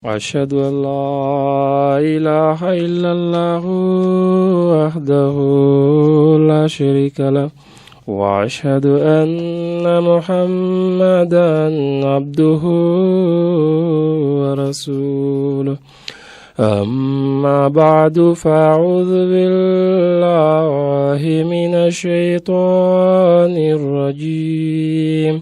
وأشهد أن لا إله إلا الله وحده لا شريك له وأشهد أن محمدا عبده ورسوله أما بعد فأعوذ بالله من الشيطان الرجيم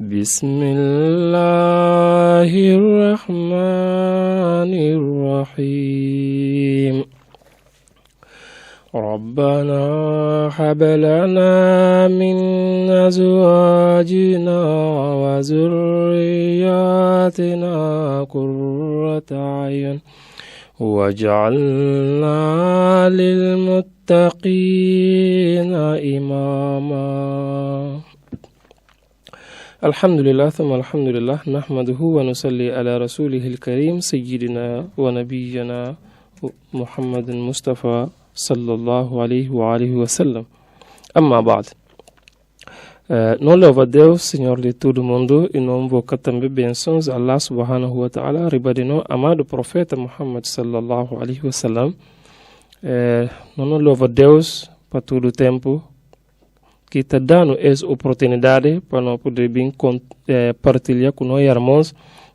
بسم الله الرحمن الرحيم ربنا هب لنا من أزواجنا وذرياتنا قرة أعين واجعلنا للمتقين إماما الحمد لله ثم الحمد لله نحمده ونصلي على رسوله الكريم سيدنا ونبينا محمد المصطفى صلى الله عليه وآله وسلم أما بعد Nós louva a Deus, Senhor de todo mundo, e não invoca também bênçãos a Allah subhanahu wa ta'ala, riba de nosso amado profeta Muhammad sallallahu alaihi wa sallam. Nós louva a Deus para todo o tempo, que está dando essa oportunidade para nós poder bem partilhar com nós irmãos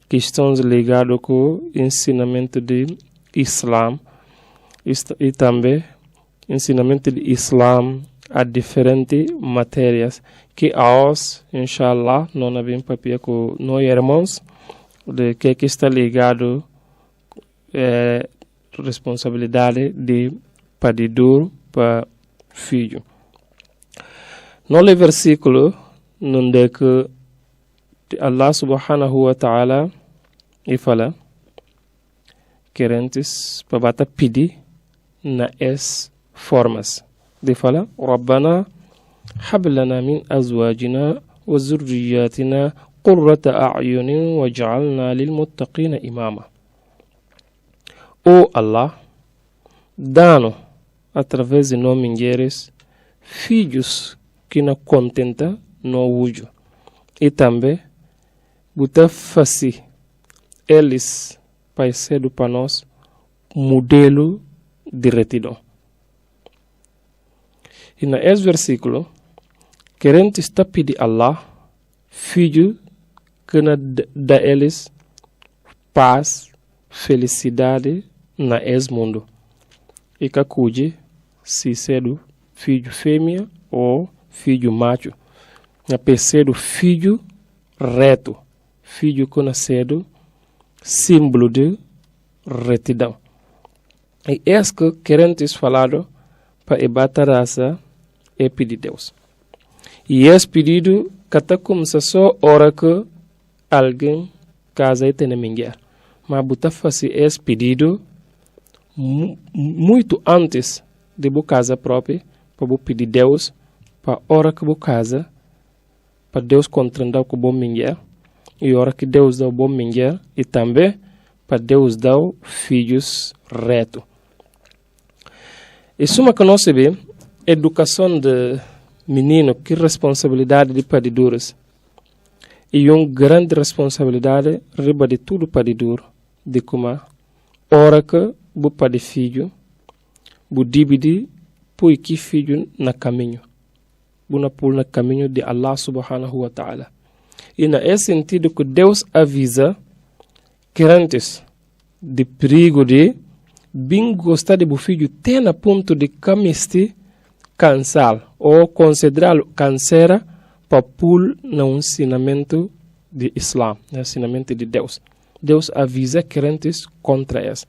que estão ligados com o ensinamento de Islam e também ensinamento de Islam a diferentes matérias que nós, inshallah, nós vamos papia com nós irmãos de que está ligado responsabilidade de padidor para filho. No versículo onde que Allah subhanahu wa ta'ala e fala querentes para bata pedir na es formas de fala Rabbana hab lana min azwajina wa zurriyatina qurrata a'yunin waj'alna lil muttaqina imama. O Allah, dá-nos através de nós mulheres filhos que nos contenta no ujo e também botar faci eles para ser para nós modelo de retidão. E na esse versículo querendo está pedir Allah filho que dá eles paz, felicidade na esse mundo e que cuide se cedo filho fêmea ou filho macho, na terceiro filho reto, filho que nascido símbolo de retidão. E é isso que queremos falar para ebatar raça e pedir Deus. E esse pedido que está começando só hora que alguém casa e tem ninguém, mas botar fazer esse pedido muito antes de boa casa própria para pedir Deus para hora que boa casa para Deus contrandar com bom mulher e hora que Deus dá o bom mulher e também para Deus dar filhos reto. E suma que nós sabemos, educação de menino, que responsabilidade de padiduras. E uma grande responsabilidade riba de tudo padiduro, de como hora que o padi filho, o divide põe que filho na caminho. Buna pôr no caminho de Allah subhanahu wa ta'ala. E na esse sentido que Deus avisa crentes de perigo de bem gostar de filho ter na ponto de camiste cansar ou considerá-lo cansera para pôr no ensinamento de Islam, no ensinamento de Deus. Deus avisa crentes contra isso.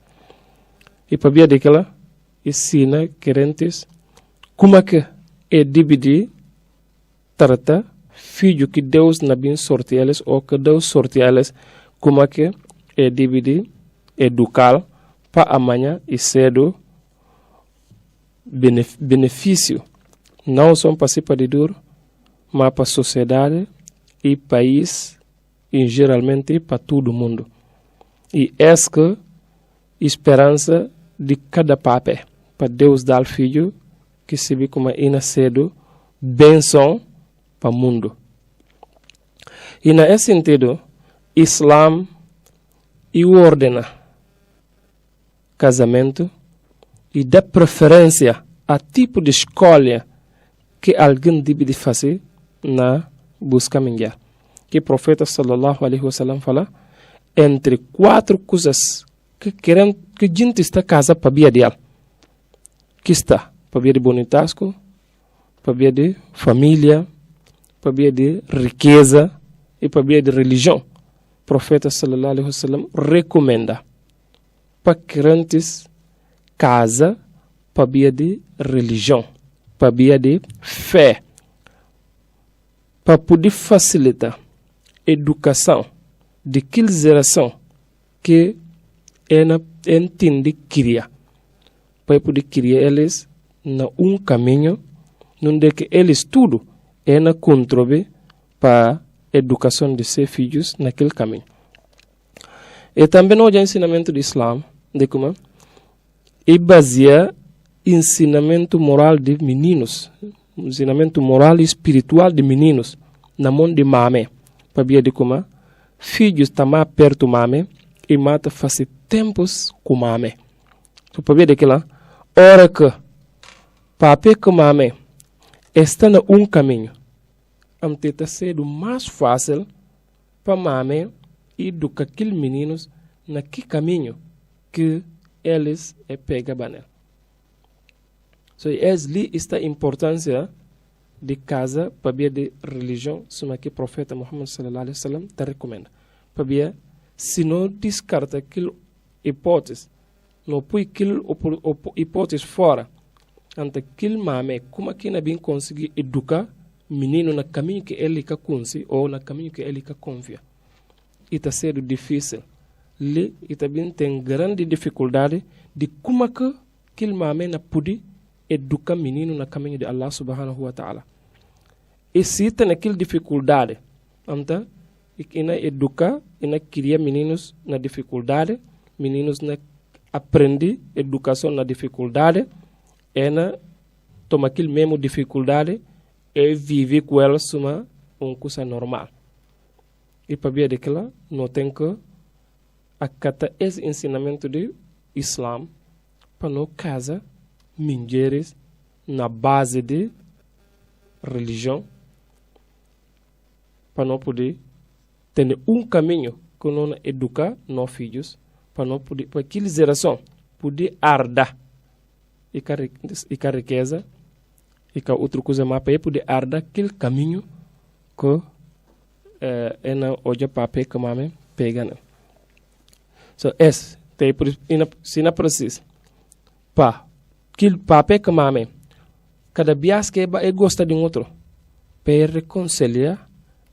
E para ver daquela, ensina crentes como que é dividir trata filho que Deus não bem sorte eles ou que Deus sorte eles como que é dividir educar para amanhã e cedo benefício não só para si padidor mas para a sociedade e país e geralmente para todo mundo. E essa esperança de cada papai para Deus dar filho que se vê como é cedo benção para o mundo. E nesse sentido, Islam e ordena casamento e dá preferência a tipo de escolha que alguém deve de fazer na busca mulher. Que o profeta sallallahu alaihi wasallam fala entre 4 coisas que a gente está casa para via dela. Que está para via de bonitasco, para via de família, para via de riqueza e para via de religião. O profeta sallallahu alaihi wasallam recomenda para crentes casa para via de religião, para via de fé, para poder facilitar a educação de aquela geração que entende criar, para poder criar eles na caminho onde que eles tudo na contribuir para a educação de seus filhos naquele caminho. E também o ensinamento do Islã de como é basear ensinamento moral de meninos, ensinamento moral e espiritual de meninos na mão de mãe, para ver de como filhos estão perto de mãe e mata faz tempos com mãe. So, para ver de que lá, hora que papai com mãe está na caminho, está sendo mais fácil para mãe educar aqueles meninos naquele caminho que eles pegam banel. So, ali está a importância de casa para ver de religião, como que o profeta Muhammad sallallahu alaihi wasallam te recomenda. Para ver, se não descarta aquela hipótese, não põe aquela hipótese fora, ante aquele mame, como que não bem conseguir educar menino no caminho que ele quer conhecer ou no caminho que ele quer confiar. E está sendo difícil. E também tem grande dificuldade de como que aquele mame não pode educar menino no caminho de Allah subhanahu wa ta'ala. E se tem aquela dificuldade, então, ina educar, ina criar meninos na dificuldade, meninos na aprender educação na dificuldade, ina tomar aquele mesmo dificuldade e viver com elas uma coisa normal. E para ver daquela, não tem que acatar esse ensinamento do Islã para não casar mulheres na base de religião, para não poder ter caminho que não educar nossos filhos, para não poder, para aquela geração poder herdar e com a riqueza e com outra coisa mais para poder herdar aquele caminho que na hoje papel que mãe pega, né? So esse tem se não precisa para aquele papel que mãe cada bias que gosta de outro para reconciliar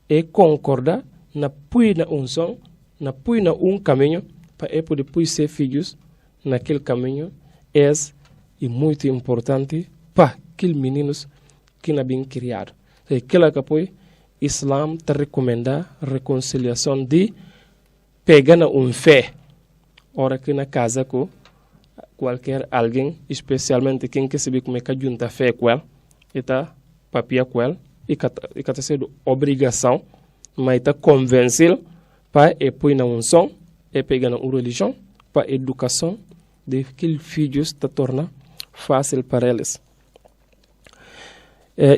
e concordar na pui na som na pui na caminho para poder pôr seus filhos naquele caminho é muito importante para aqueles meninos que não bem criado. E aquilo que apoia Islã te recomenda reconciliação de pegar na fé hora que na casa com qualquer alguém, especialmente quem quer saber como é que junta fé com ela, e tá papia com ela, e que está sendo obrigação, mas está convencê-lo para pôr na som, e pegar na religião, para a educação de que filhos te torna fácil para eles.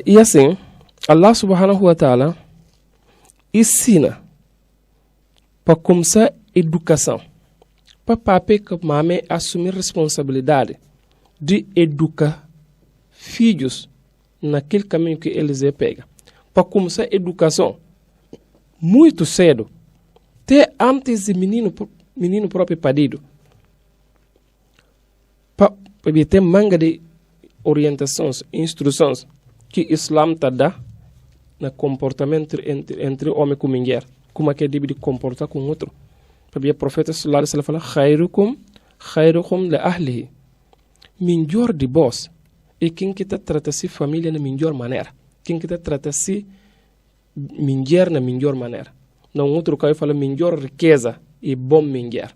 E assim, Allah subhanahu wa ta'ala ensina para começar a educação, para papai que mãe assumir responsabilidade de educar filhos naquele caminho que eles pegam. Para começar a educação muito cedo, até antes de menino próprio parido. Para ter manga de orientações, instruções que o Islã te dá no comportamento entre homem e mulher, como é que deve comportar com outro. Porque o profeta sallallahu alaihi wasallam fala: khairukum li ahlihi. Melhor de vós é quem que trata-se família na melhor maneira, quem que trata-se mulher na melhor maneira. Não outro caso fala melhor riqueza e bom mulher.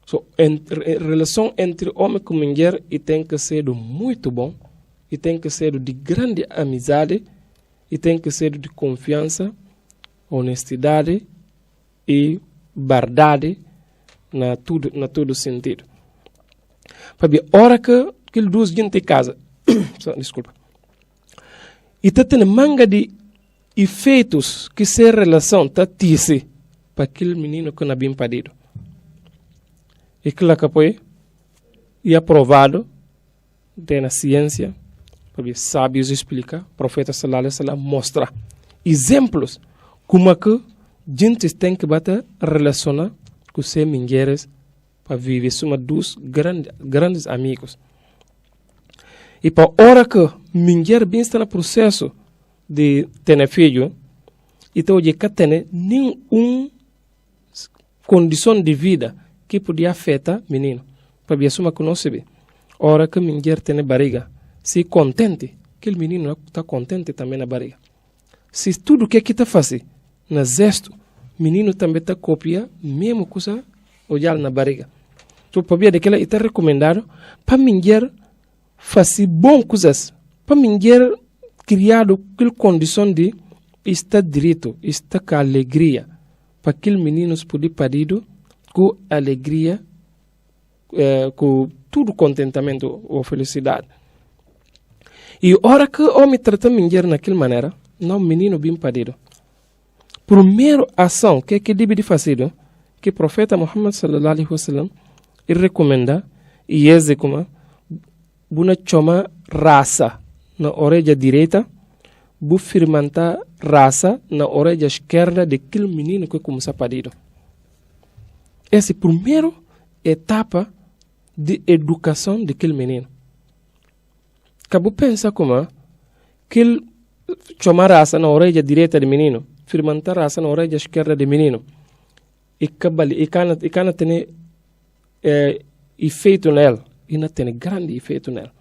So, relação entre homem e mulher tem que ser muito bom, e tem que ser de grande amizade, e tem que ser de confiança, honestidade e verdade na todo sentido. Para hora que aquele duas gente em casa, desculpa, e tá tendo manga de efeitos que se relação tá tisse para aquele menino que não bem parido. E que lá foi e aprovado na ciência, para sábios explicar, profeta sallallahu alaihi wasallam mostra exemplos como que gente tem que bater relacionar com seus mulheres para viver suma dos grandes amigos. E para hora que mulher bem está no processo de ter filho, então hoje que tem nenhuma condição de vida que podia afetar menino. Para ver suma conhece bem. Hora que mulher tem barriga, se contente, que o menino está contente também na barriga. Se tudo que está fazendo na gesto, menino também está copia mesmo coisa olhar na barriga. Então, para ver daquela está recomendado para mulher fazer bom coisas, para mulher criado aquela condição de estar direito, estar com alegria, para que os meninos possam parido com alegria, com todo contentamento ou felicidade. E hora que o homem trata a mulher naquela maneira, não menino bem parido. Primeira ação que deve de fazer, que o profeta Muhammad sallallahu alaihi wasallam recomenda, e é como buna chama raça na orelha direita, bu firmanta raça na orelha esquerda de aquele menino que começa a parido. Essa é a primeira etapa de educação daquele menino. Acabou pensar como que ele chama raça na orelha direita do menino, firmanta raça na orelha esquerda do menino, e cana tem efeito nela, e não tem grande efeito nela.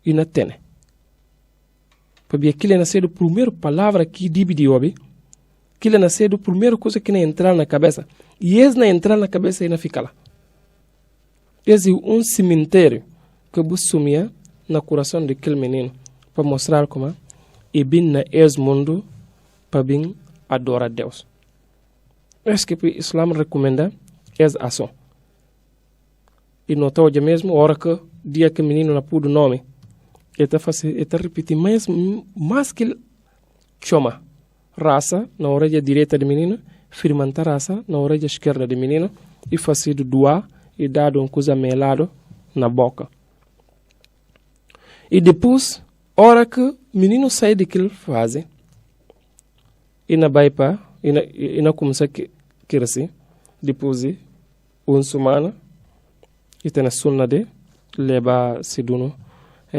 E não tem. Porque aquilo nasceu a primeira palavra que divide o aquilo nasceu a primeira coisa que não entrar na cabeça. E esse não entrar na cabeça e não fica lá. Esse é um cemitério que eu sumia no coração daquele menino para mostrar como e bem na esse mundo para bem adorar a Deus. Esse que o Islã recomenda essa ação. E notou hoje mesmo, a hora que dia que o menino não pôde o nome, ele está repetindo mais que ele chama raça na orelha direita do menino, firmanta raça na orelha esquerda do menino, e fazer doar e dar uma coisa melada na boca. E depois, a hora que o menino sai daquele fase, e na baipa, e na começa a crescer, depois de uma semana, e tem a sunna de levar se dono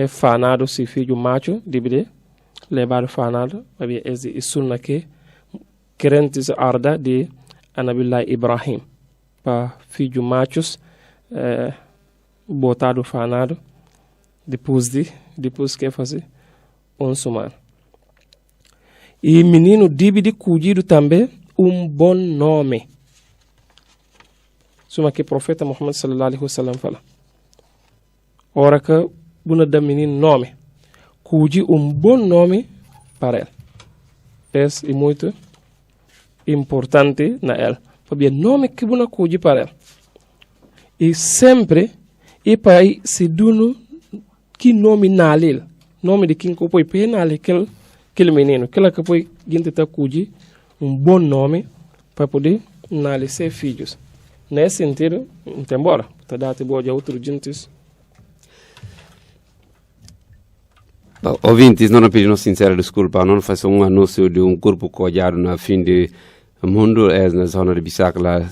fanado se filho macho de levar fanado havia esse sunna que crentes arda de Anabillah Ibrahim para filho machos botado fanado depois que fazer semana. E menino deve cuidar também bom nome. Suma que o profeta Muhammad sallallahu alaihi wasallam fala. Ora que buna da menino nome, cuide bom nome para ele. É muito importante na ele. Porque o nome que buna cuide para ele. E sempre e para se dono que nome na ele, nome de quem foi penal aquele menino, aquela que foi gente tá cuide bom nome para poder nascer filhos. Nesse sentido, embora, está dando boa de outros gentes. Ouvintes, não pedimos uma sincera desculpa, não faz anúncio de corpo colhado na fim do mundo, é na zona de Bisac, lá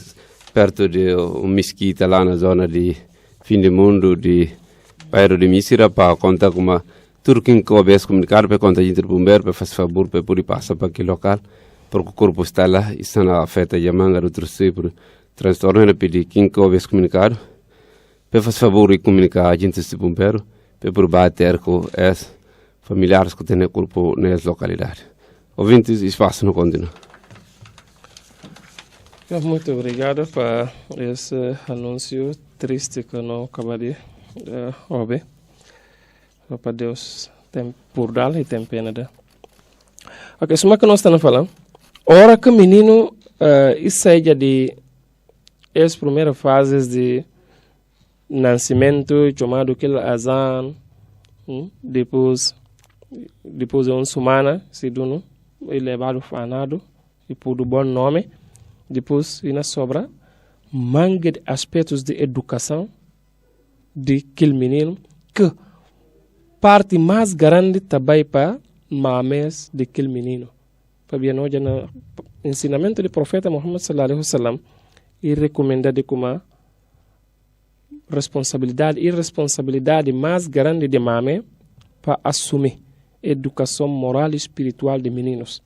perto de uma mesquita, lá na zona de fim do mundo, de bairro de Misira, para contar com tudo quem começa a comunicar, para contar entre bombeiro, para fazer favor, para poder passar para aquele local, porque o corpo está lá, e está na afeta de manga, outro tipo transtorno é pedir quem que ouve comunicado para fazer favor e comunicar a gente de bombeiro para por bater com os familiares que têm corpo nessa localidade. Ouvintes, espaço não continua. Muito obrigado por esse anúncio triste que não acaba de ouvir. Para Deus tem por dar e tem pena de. Ok, isso é que nós estamos falando. A hora que o menino seja de as primeiras fases de nascimento, chamado aquele azan, depois de uma semana, se dono, é levado fanado, e por bom nome, depois ainda sobra manga de aspectos de educação de aquele menino, que parte mais grande também para mames de aquele menino. Para ver no ensinamento do profeta Muhammad sallallahu alaihi wasallam, e recomenda de como responsabilidade e responsabilidade mais grande de mame para assumir educação moral e espiritual de meninos.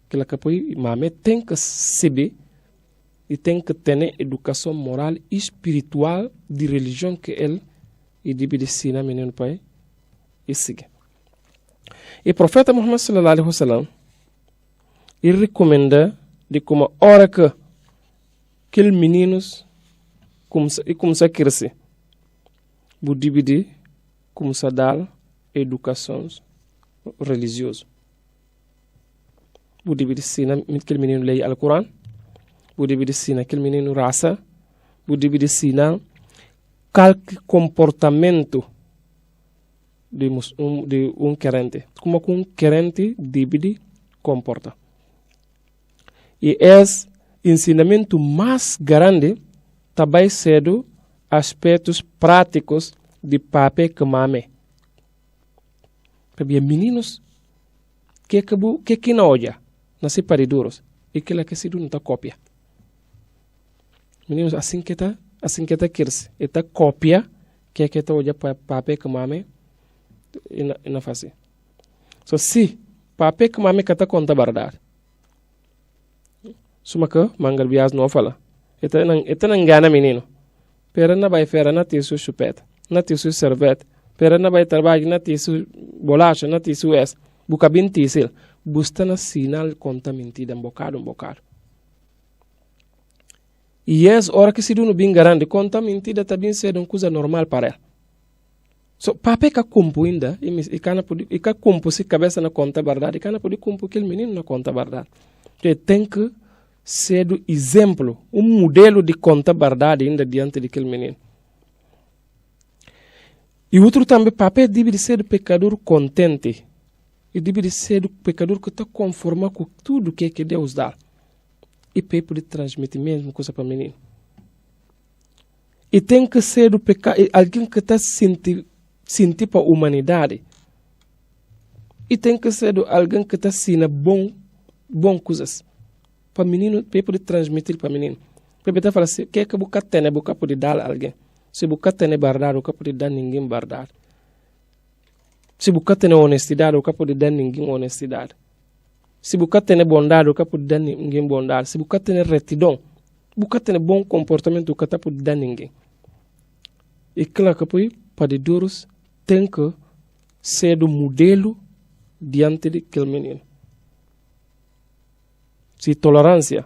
Que mame tem que saber e tem que ter educação moral e espiritual de religião que ele e deve ensinar menino para e seguir. E o profeta Muhammad sallallahu alaihi wasallam ele recomenda de como hora que aqueles meninos começam a crescer, o deve começar a dar educação religiosa. O deve ensinar aquele menino ler o Corão, o deve ensinar aquele menino raça, o deve ensinar qualquer comportamento de um crente, como um crente deve comportar. E esse ensinamento mais grande também sendo aspectos práticos de papel que mame. Porque meninos que não olha, nasce pariduros, e que lá que se não está cópia. Meninos assim que tá cresce, e tá cópia que tá olha para papel que mame e não faz. So se papel que mame que tá conta verdade. Suma que mangal bias não fala. Eta não engana menino. Pera na vai fera na tisu chupeta, na tisu servete. Pera na vai trabalho na tisu bolacha, na tisu es. Buca bin tisil. Busta na sinal conta mentira um bocado. E hora que se do no bem grande conta mentira também ser uma coisa normal para ele. So pape ka kumpu ainda e ka kumpu se cabeça na conta verdade, e kana pode kumpu aquele menino na conta verdade. Então tem que ser do exemplo, modelo de conta verdade ainda diante daquele menino. E outro também, papel deve ser do pecador contente. E deve ser do pecador que está conformado com tudo que Deus dá. E para poder transmitir mesmo coisa para o menino. E tem que ser do alguém que está sentindo para a humanidade. E tem que ser do alguém que está sentindo bom coisas. Para o menino, para poder transmitir para o menino. Para poder falar assim, o que é que você tem, você pode dar a alguém. Se você tem verdade, você pode dar ninguém verdade. Se você tem honestidade, você pode dar ninguém honestidade. Se você tem bondade, você pode dar ninguém bondade. Se você tem retidão, você tem bom comportamento, você pode dar ninguém. E claro que para duros tem que ser do modelo diante daquele menino. Se tolerância,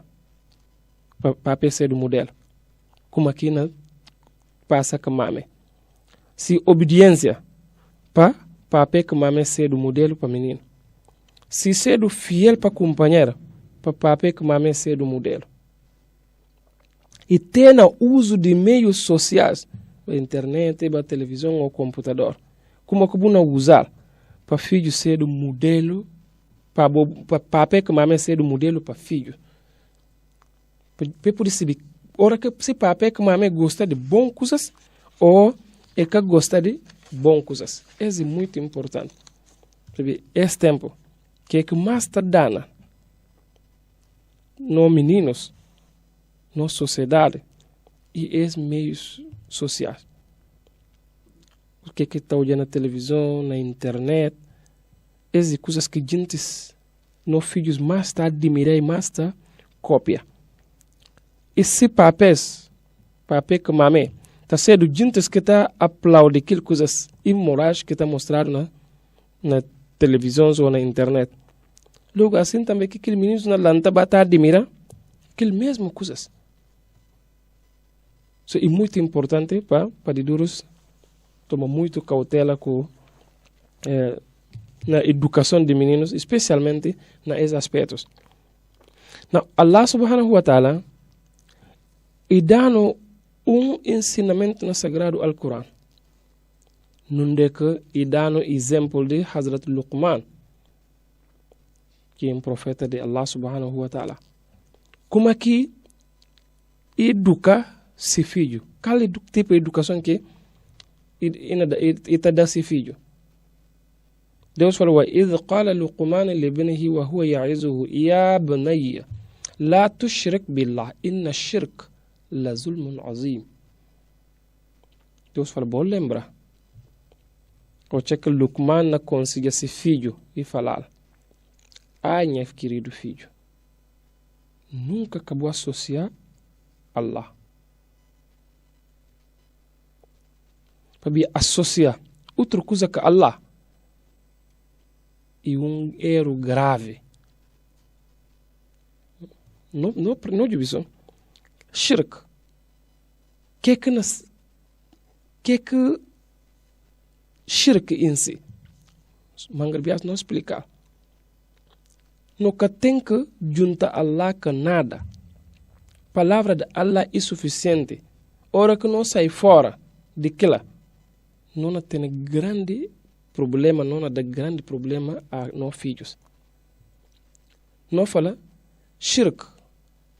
para ser do modelo. Como aqui na passa com mame. Se obediência, para que mame ser do modelo para menino. Se ser do fiel para companheiro, para que mame ser do modelo. E ter uso de meios sociais, a internet, a televisão ou computador. Como que você usar para filho ser do modelo, para que mame ser do modelo para filho. Por isso, ora que se papel que mame gosta de bom coisas ou é que gosta de bom coisas. Isso é muito importante. Porque esse tempo que é que mais está dando nos meninos, na sociedade e os meios sociais. O que está olhando na televisão, na internet, essas coisas que gente, nos filhos mais está admirar e mais está cópia. E se papel que mame, está sendo gente que está aplaudindo aquelas coisas imorais que está mostrado na televisão ou na internet. Logo assim também que aquele menino na lanta bata admira aquelas mesmas coisas. So, é muito importante para duros tomar muito cautela com na educação de meninos, especialmente nesses aspectos. Now, Allah subhanahu wa ta'ala e dando ensinamento no Sagrado Alcorão. Nunde que e dando exemplo de Hazrat Luqman, que é um profeta de Allah subhanahu wa ta'ala. Como aqui educa seu filho. Qual é o tipo de educação que está dando seu filho? Deus falou: وَإِذْ قَالَ لُقْمَانَ لِابْنِهِ وَهُوَ يَعِظُهُ يَا بُنَيَّ لَا تُشْرِكْ بِاللَّهِ إِنَّ الشِّرْكَ لَظُلْمٌ عَظِيمٌ. Deus falou: bom lembra. O que Luqman não conseguia seu filho e falar: meu querido filho, nunca acabou associar Allah. Para associar outra coisa que Allah e erro grave. Não divisão. Shirk. Que shirk em si? Mangarbias não explicar. Nunca tem que juntar Allah com nada. Palavra de Allah é suficiente. Ora que não sai fora de aquilo, não tem grande problema, não há grande problema a nós filhos. Não fala shirk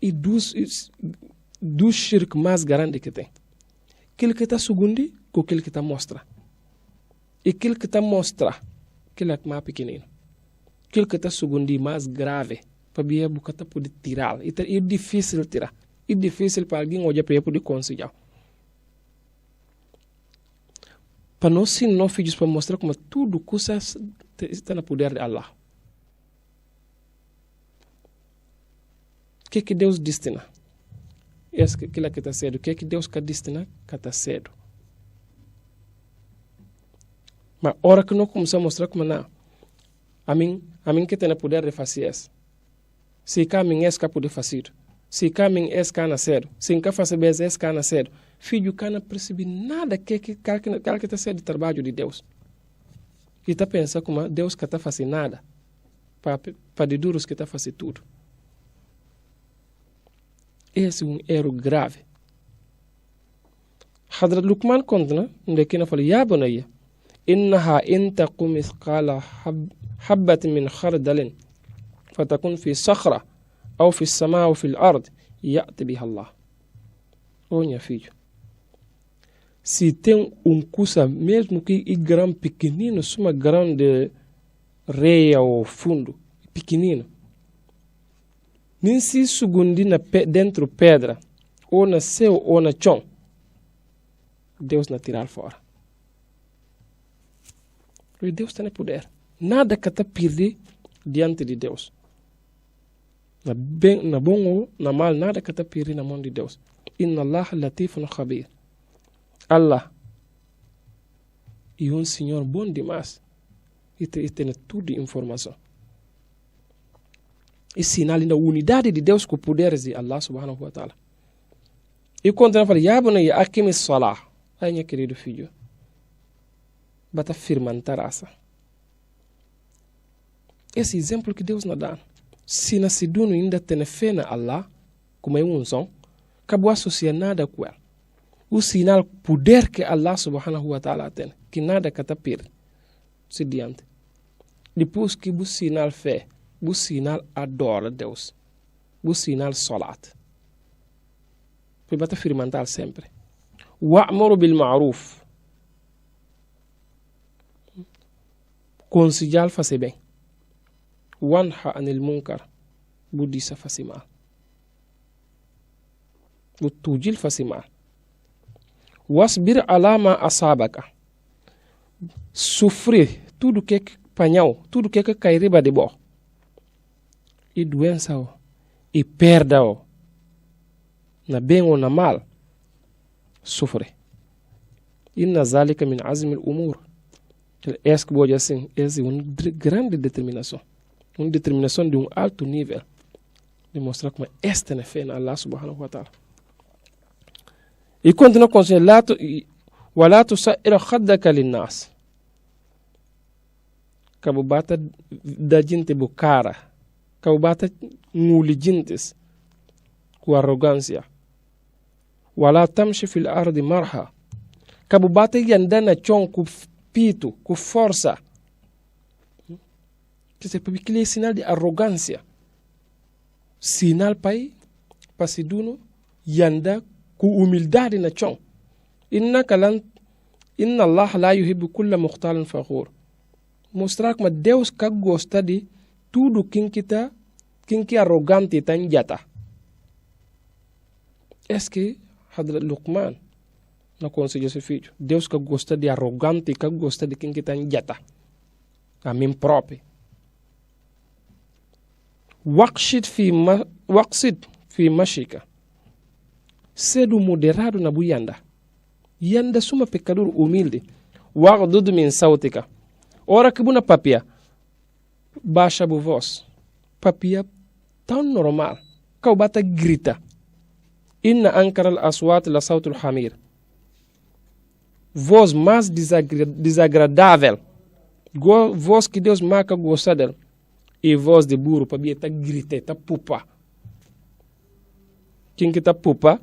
e dos shirk mais grande que tem. Aquilo que está segundo com aquilo que está mostra. E aquilo que está mostra, aquilo é mais pequenino. Aquilo que está segundo mais grave, para a boca poder tirar. É difícil tirar. É difícil para alguém olhar para poder conseguir. Para nós ensinar filhos para mostrar como tudo coisas está no poder de Allah. O que Deus destina? Aquilo que está cedo. O que Deus quer destinar? Que está cedo. Mas a hora que nós começamos a mostrar como não, a mim que tem o poder de fazer isso. Se cá a mim é que pode fazer. Se cá a mim é que nascer. Se cá fazer bem é que nascer. Filho que não percebe nada que está sendo de trabalho de Deus. E está pensando como Deus que está fazendo nada. Para de duros que está fazendo tudo. Esse é erro grave. Hadrat Luqman conta, onde que ele fala: Ya bunayya, innaha in taqu mithqala habbatin min khardalin fatakun fi sakhra aw fi as-samaa aw fi al-ard ya'ti biha Allah. Minha filho, se tem coisa mesmo que é grão pequenino, uma grande reia ou fundo, pequenino, nem se segundina dentro pedra, ou na céu ou na chão, Deus não tirar fora. Porque Deus tem poder. Nada que está perdido diante de Deus. Na bom ou na mal, nada que está perdido na mão de Deus. Inna Allah latifun khabir. Allah é Senhor bom demais. E tem tudo de informação. E sinal da unidade de Deus com o poder de Allah subhanahu wa ta'ala. E quando ele fala: Ya bunayya aqimi as-salah. Ai, meu querido filho, bata firmantar essa. Esse exemplo que Deus nos dá. Se na Siduno ainda tem fé na Allah, como é som, acabou associar nada com ele. O sinal poder que Allah subhanahu wa ta'ala tem, que nada que está perto, se diante. Depois que o sinal fé, o sinal adora Deus, o sinal salat. Foi bata firmantar sempre. Wa'muru bil ma'ruf. Consigal fazer bem. Wanha anil munkar. Budisa fazer mal. O tujil fazer mal. Wasbir ala ma asabaka. Sofrer tudo que panhau, tudo que cai riba de bo. E doença e perda na bem ou na mal. Sofre. Inna zalika min azmi al-umur. Esse que pode assim, essa é uma grande determinação. Uma determinação de alto nível. De mostrar como esta é fé na Allah subhanahu wa ta'ala. E continua com o وَلَا تُسَئِرَ خَدَّكَ لِلنَّاسِ. Kabubata da gente bucara. Kabubata nguli jintes. Com arrogância. wala tamshi fil ardi marha. Kabu bata yanda na chon ku pito, ku força. Que se é sinal de arrogância. Sinal pai, pasiduno, yanda ku humildade na chon. Inna Allah la yuhibbu kulla mukhtalin fakhur. Mostrar que Deus que gosta de tudo quem que arrogante tan jata. Est-ce que Hadrat Luqman não aconselhou seu filho? Deus que gosta de arrogante, que gosta de quem que tan jata. A mim próprio. Waqsid fi mashika. Sedu moderado na buyanda. Yanda suma pecador humilde. Waghdud min sautika. Ora que buna papia. Baixa a voz. Papia tão normal. Kaubata grita. Inna ankara al-aswat la sautul hamir. Voz mais desagradável. Voz que Deus marca gostar dela. E voz de burro. Papia tá grita, tá pupa. Quem que tá pupa?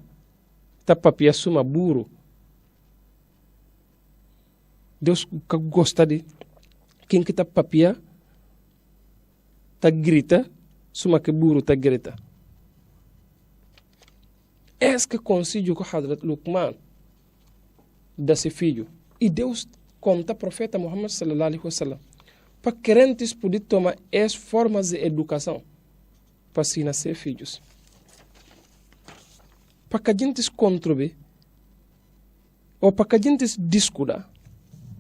Tá papia suma burro. Deus que gosta de quem que tá papia tá grita, suma que burro tá grita. Est-ce que consigo com Hadrat Luqman desse filho? E Deus conta profeta Muhammad sallallahu alaihi wasallam para crentes poder tomar as formas de educação para ensinar seus filhos. Para que a gente contribua ou para que a gente discuta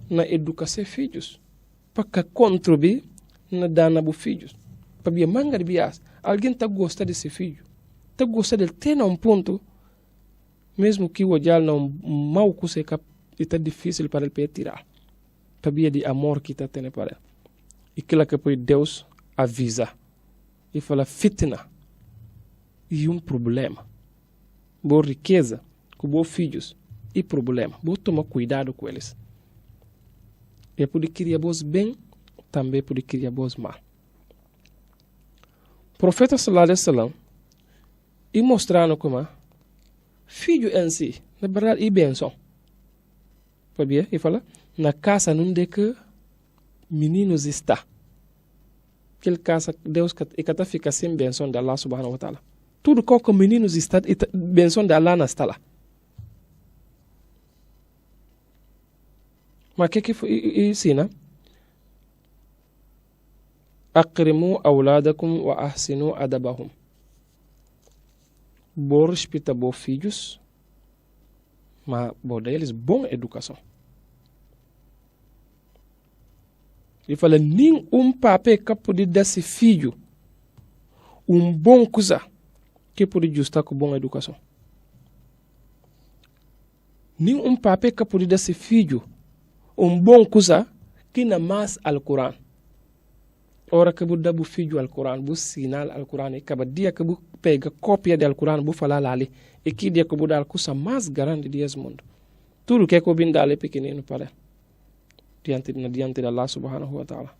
na educação filhos, para que contribui na dana dos filhos. Para bia manga de bias, alguém tá gosta desse filho, tá gosta dele ter um ponto, mesmo que o olhar não mal que seja está difícil para ele tirar. Para bia de amor que está tendo para ele. E aquilo que foi Deus avisa e fala fitna e problema, boa riqueza com bons filhos e problema, vou tomar cuidado com eles. E pode criar bons bem, também pode criar bons mal. O profeta sallallahu alaihi wasallam e mostrando como filho em si, na verdade, e benção. Sabia? E fala, na casa não de que meninos está. Aquela casa, Deus que está fica sem benção de Allah subhanahu wa ta'ala. Tudo que meninos está, benção de Allah não está lá. Mas o que ensina? Akrimu awladakum wa ahsinu adabahum. Bom respeita bons filhos, mas bom deles boa educação. Ele fala, nenhum papel que pode dar esse filho bom coisa que pode justar com boa educação. Nenhum papel que pode dar esse filho bom coisa que não mais Al-Quran. Ora que você dá o filho Al-Quran, você sinal Al-Quran, e cada dia que você pega cópia do Al-Quran, você fala ali, e que dia que você dá a coisa mais grande desse mundo. Tudo que você dá é pequenino para diante de Allah subhanahu wa ta'ala.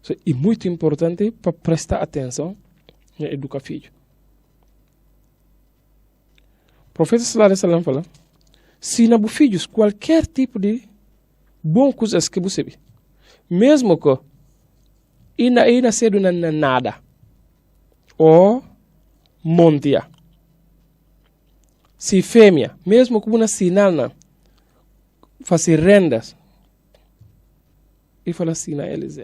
So, é muito importante para prestar atenção na educação filho. O profeta sallallahu alaihi wasallam fala, se na filhos qualquer tipo de bom coisas que você vê, mesmo que ina cedo na nada, ou montia, se fêmea, mesmo que uma sinal na fazer rendas, e fala assim na eles.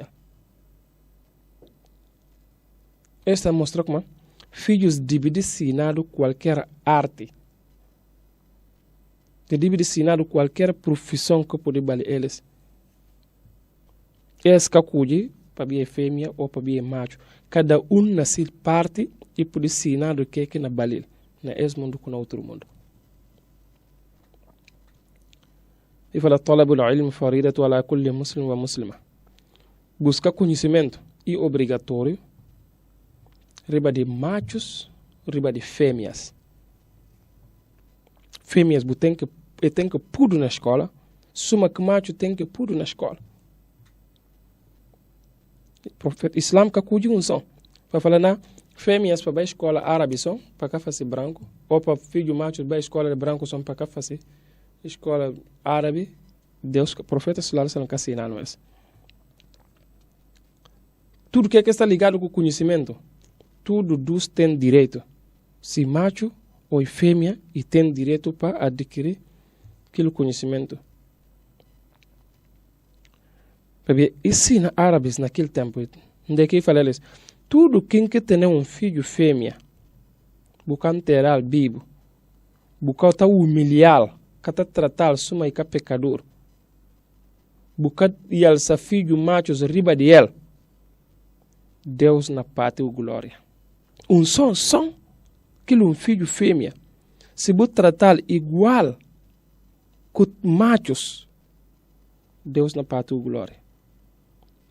Esta mostra como filhos devem ensinar qualquer arte. Devem ensinar qualquer profissão que pode valer eles. Eles que acudem para bem fêmea ou para bem macho. Cada nasce parte e pode ensinar o que é na valer. Na esse mundo com outro mundo. E fala, talabul ilm faridatu ala kulli muslim wa muslima. Buscar conhecimento é obrigatório. Riba de machos, riba de fêmeas. Fêmeas tem que pôr na escola, suma que macho tem que pôr na escola. O profeta Islam que cuide são Para falar na fêmeas para a escola árabe são para cá fazer branco, ou para filho macho para a escola de branco são para cá fazer escola árabe. Deus, o profeta sallallahu alaihi wasallam não é. Tudo que está ligado com o conhecimento, tudo dos tem direito. Se macho ou fêmea e tem direito para adquirir aquele conhecimento. Porque ensina árabes naquele tempo, onde que fala eles, tudo quem que tem um filho fêmea, buscando ter al bibo, buscando humilhar, que tratar suma e pecador, buscando e alça filho machos riba de ele, Deus na parte o glória. Som, aquele um filho fêmea, se você tratar igual com machos, Deus na parte o glória.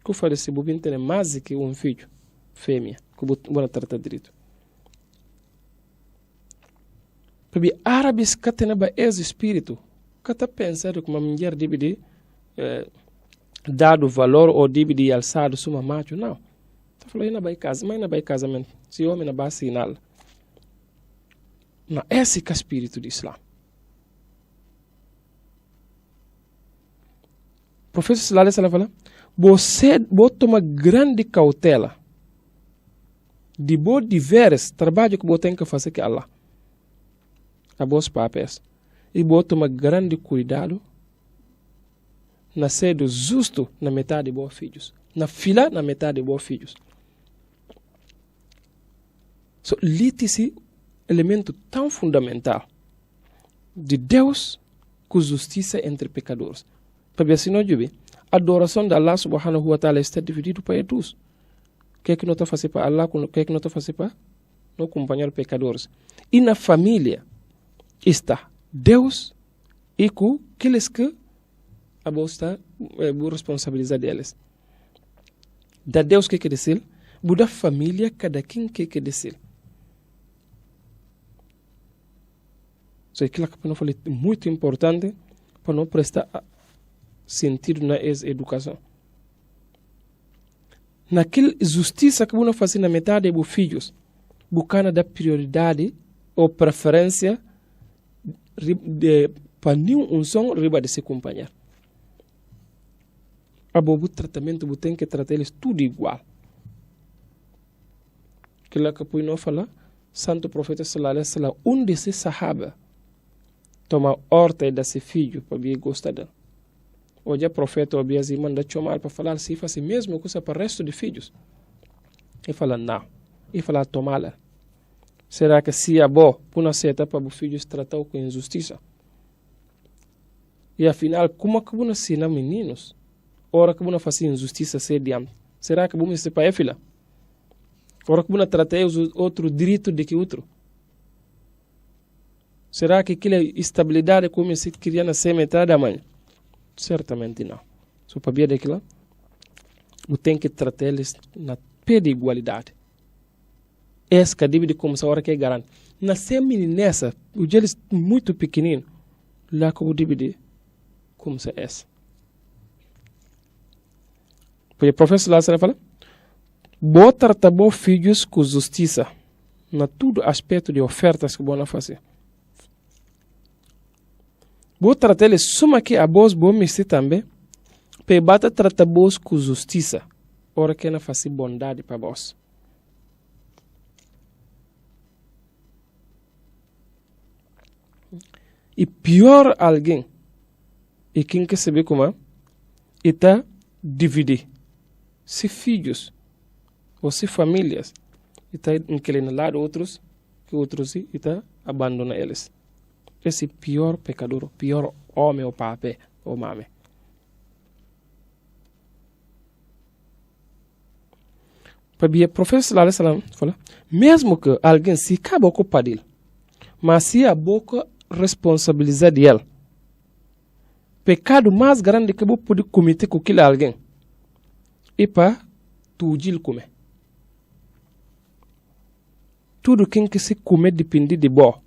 Que faz se você tem mais que um filho fêmea, que você trata direito. Porque árabes que têm esse espírito, que está pensando que uma mulher deve dado valor ou deve alçado suma macho, não. Está falando na casa, mas na casamento, se homem na base sinal. Não, esse é o espírito do Islã. O professor sallallahu alaihi wasallam fala, você toma grande cautela de bom deveres, trabalho que você tem que fazer com Allah. A bons papéis. E você toma grande cuidado na ser justo na metade de bons filhos. Na fila, na metade de bons filhos. So, esse elemento tão fundamental de Deus com justiça entre pecadores. Porque assim não é a adoração de Allah subhanahu wa ta'ala está dividida para todos. O que é que não está fazendo para Allah, o que é que não está fazendo para não acompanhar pecadores. E na família está Deus e com aqueles que a boa está responsabilizar deles. Da Deus que quer dizer, da família cada quem que quer dizer. So, aquilo que eu falei é muito importante para não prestar sentido na educação. Naquela justiça que você faz na metade dos filhos, buscando dar prioridade ou preferência para nenhum som riba de se acompanhar. A bobo tratamento você tem que tratar eles tudo igual. Aquilo que eu não falar, Santo Profeta sallallahu alaihi wasallam, desses sahaba toma horta desse filho para vir gostar dele. Hoje o profeta Obias manda chamar para falar se faz a mesma coisa para o resto de filhos. E fala não. E fala tomá-la. Será que se é bom, por não ser para os filhos tratar com injustiça? E afinal, como é que você ensina meninos? Ora que você faz injustiça ser diante? Será que você se para filha? Ora que você trata outro direito do que outro? Será que aquela estabilidade como se queria nascer metade da manhã? Certamente não. Só para ver daquilo, você tem que tratar eles na pé de igualdade. Essa que deve começar a hora que é garante. Nascer meninessa, o dia eles muito pequenino, lá que eu deve começar essa. Porque o professor lá fala, vou tratar bons filhos com justiça, na todo aspecto de ofertas que vão fazer. Vou tratar eles suma que a voz bom me também, para bata tratar vos com justiça, ora que não faz bondade para vós. E pior alguém, e quem quer saber como é, está dividir. Se filhos, ou se famílias, está inclinando lado outros, que outros está abandonando eles. Esse pior pecador, pior homem ou papai ou mãe. Porque o professor sallallahu alaihi wasallam fala, mesmo que alguém se acaba com o padil, mas se a boca responsabilizar de ele, pecado mais grande que você pode cometer com aquele alguém, é para tudo comer. Tudo quem que se comer depende de bom.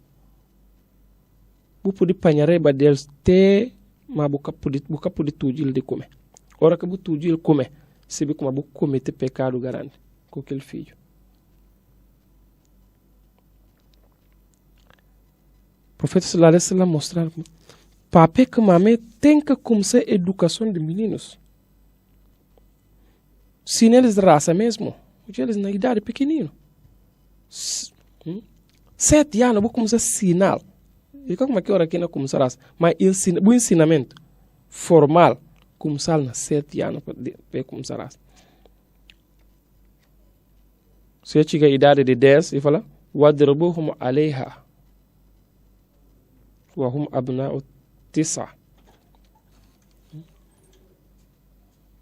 Você pode apanhar a deles até, mas você pode tudo de comer. Ora que você tudo comer, se você cometer pecado grande com aquele filho. profeta sallallahu alaihi wasallam mostrar papel que mamãe tem que começar a educação de meninos. Se eles de raça mesmo, eles na idade pequenino. 7 anos, vou começar a ensinar. E como é que hora aqui não começar raça? Mas o ensinamento formal começar na 7 anos para começar raça. Se chega a idade de 10, ele fala, wadribuhum alayha wa hum abna'u 9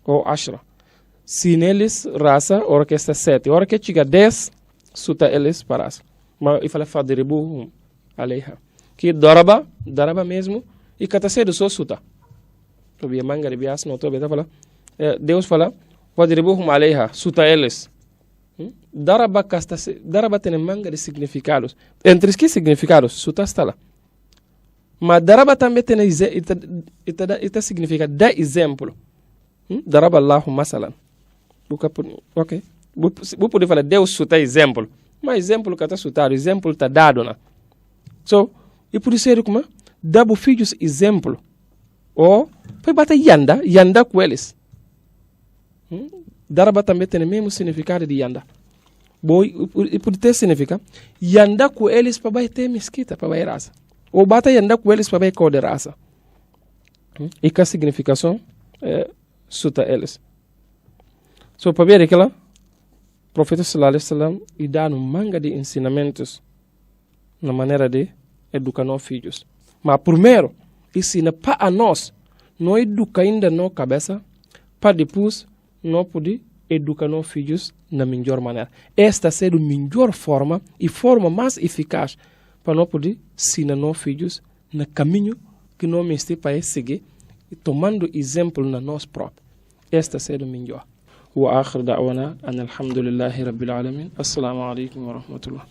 ou 10. Se neles raça, hora que está 7, hora que chega 10, suta eles para raça. Mas ele fala, fadribuhum alayha. Que daraba mesmo, e cata cedo só suta. Tobia manga de bias, não tobia, fala. Deus fala, wadribuhum alayha, suta eles. Daraba tem manga de significados. Entre que significados? Suta está lá. Mas daraba também tem ita significa dá exemplo. Daraba Allahu masalan. Ok. Vou poder falar Deus suta exemplo. Mas exemplo que está sutado, exemplo está dado, né? So, e por isso como dá para filhos exemplo. Ou foi bater yanda com eles. Daraba também tem o mesmo significado de yanda. E por ter significa yanda com eles para bater mesquita, para bater raça. Ou bata yanda com eles para bater de raça. E que a significação suta eles. So, para ver aquela, o profeta sallallahu alaihi wasallam e dá um manga de ensinamentos na maneira de educar nossos filhos. Mas primeiro, ensina para nós, não educa ainda na cabeça, para depois não poder educar nossos filhos na melhor maneira. Esta ser a melhor forma e forma mais eficaz para não poder ensinar nossos filhos no caminho que nós estamos para seguir, e tomando exemplo na nós próprios. Esta ser a melhor. وآخر دعوانا أن الحمد لله رب العالمين. السلام عليكم ورحمة الله.